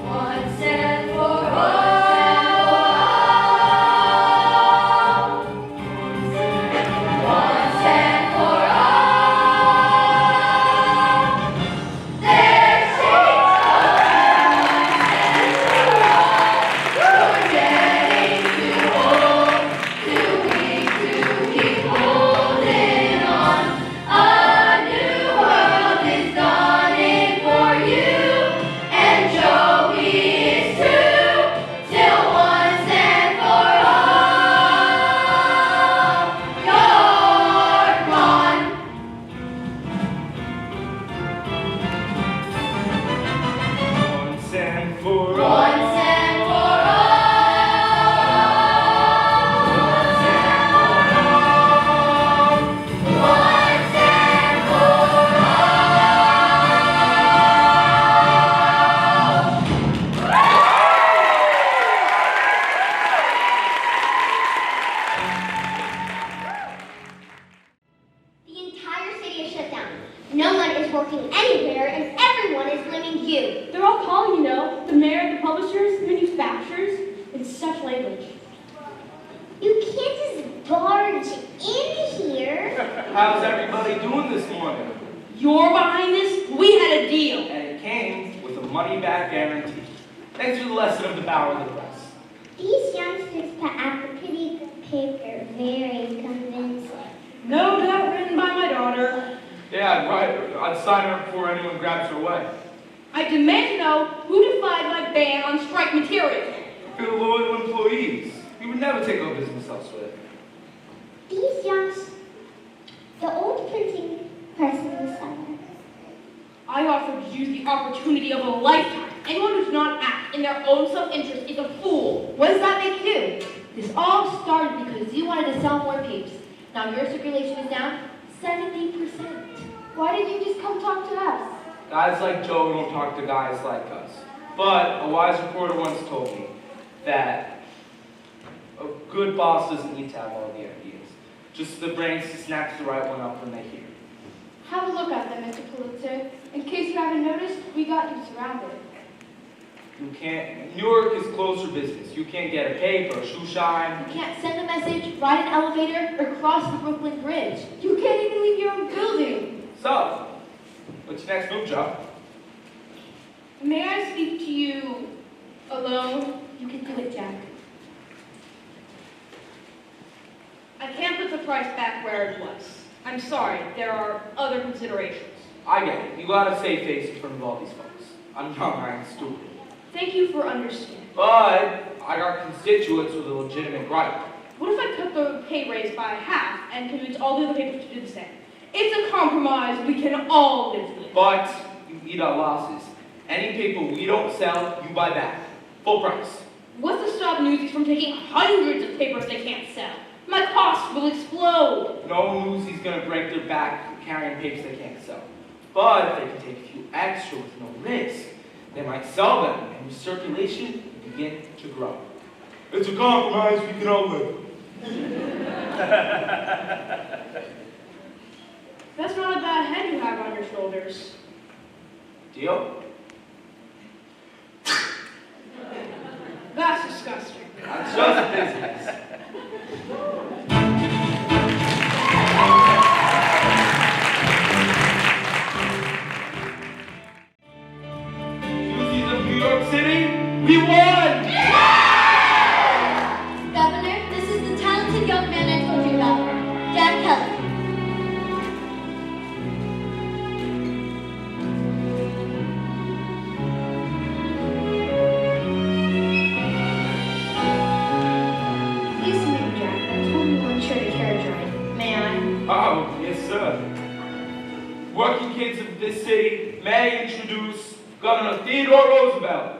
Once and for all. Once and for all. There's we're getting too old, too weak to keep holding on. A new world is dawning for you, and Joey is too, till once and for all, you're gone. Once and for all. Once and for all. Once and for all. Once and for The entire city is shut down. No one is working anywhere, and everyone is blaming you. They're all calling, you know. The mayor, the publishers, the manufacturers. It's such language. You can't just barge in here. How's everybody doing this morning? You're behind this? We had a deal. And it came with a money-back guarantee. Thanks for the lesson of the power of the press. These youngsters put out the pretty paper very convincing. No doubt written by my daughter. Yeah, right. I'd sign her before anyone grabs her away. I demand to know who defied my ban on strike material. For the loyal employees. We would never take our business elsewhere. These youngsters, the old printing press in the summer. I offered to use the opportunity of a lifetime. Anyone who does not act in their own self-interest is a fool. what does that make you? This all started because you wanted to sell more papes. Now your circulation is down 70%. Why didn't you just come talk to us? Guys like Joe don't talk to guys like us. But a wise reporter once told me that good boss doesn't need to have all the ideas. Just the brains to snatch the right one up when they hear. Have a look at them, Mr. Pulitzer. In case you haven't noticed, we got you surrounded. You can't, Newark is closed for business. You can't get a paper, a shoe shine. You can't send a message, ride an elevator, or cross the Brooklyn Bridge. You can't even leave your own building. So, what's your next move, Joe? May I speak to you alone? You can do it, Jack. I can't put the price back where it was. I'm sorry, there are other considerations. I get it. You gotta save face in front of all these folks. I'm young, I'm stupid. Thank you for understanding. But I got constituents with a legitimate gripe. What if I cut the pay raise by half and convince all the other papers to do the same? It's a compromise we can all live with. But you eat our losses. Any paper we don't sell, you buy back. Full price. What's to stop Newsies from taking hundreds of papers they can't sell? My costs will explode. No Newsie's gonna break their back carrying papers they can't sell. But if they can take a few extra with no risk, they might sell them and your circulation will begin to grow. It's a compromise we can all live with. That's not a bad head you have on your shoulders. Deal? That's disgusting. That's just business. Newsies of New York City, we won! Governor, this is the talented young man I told you about, Dan Kelly. Please meet me, Jack. I told you to ensure the carriage ride. May I? Oh, yes, sir. Working kids of this city may introduce Governor Theodore Roosevelt.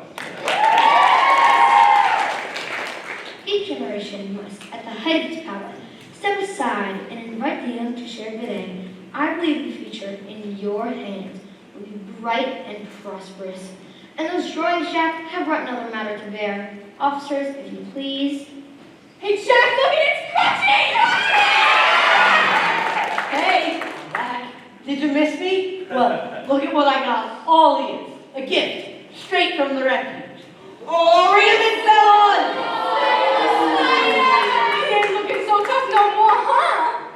Each generation must, at the height of its power, step aside and invite the young to share good aim. I believe the future in your hands will be bright and prosperous. And those drawings, Jack, have brought another matter to bear. Officers, if you please. Hey, Jack, look at its crotchety! Hey, I'm back. Did you miss me? Well, look at what I got. All ears. A gift. Straight from the refuge. Oh, Raymond Fallon! You ain't looking so tough no more, huh?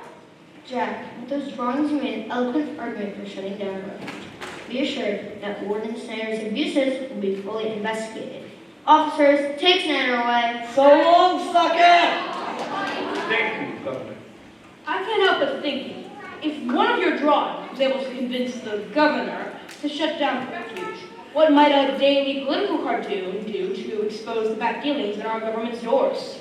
Jack, with those drawings you made an eloquent argument for shutting down the refuge. Be assured that Warden Snyder's abuses will be fully investigated. Officers, take Snyder away. So long, sucker! Thank you, Governor. I can't help but thinking, if one of your drawings was able to convince the governor to shut down the refuge, what might a daily political cartoon do to expose the bad dealings in our government's doors?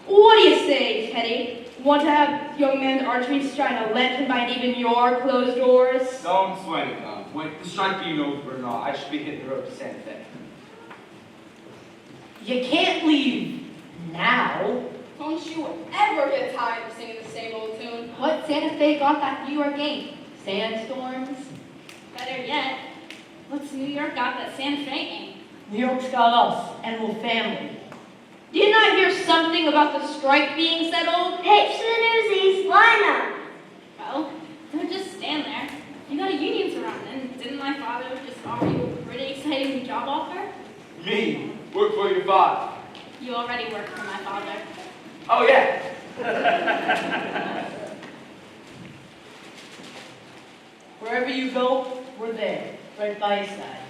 What do you say, Teddy? Want to have young men's archery shine a lantern behind even your closed doors? Don't sweat it, Bob. With the strike being over and all, I should be hitting the road to Santa Fe. You can't leave now. Don't you ever get tired of singing the same old tune? What Santa Fe got that New York game? Sandstorms? Better yet, what's New York got that Santa Fe ain't? New York's got us, and we're family. Didn't I hear something about the strike being settled? Pitch to the Newsies, line up. Well, don't just stand there. You got a union to run, and didn't my father just offer you a pretty exciting job offer? Me, work for your father. You already work for my father. Oh, yeah. Wherever you go, we're there, right by your side.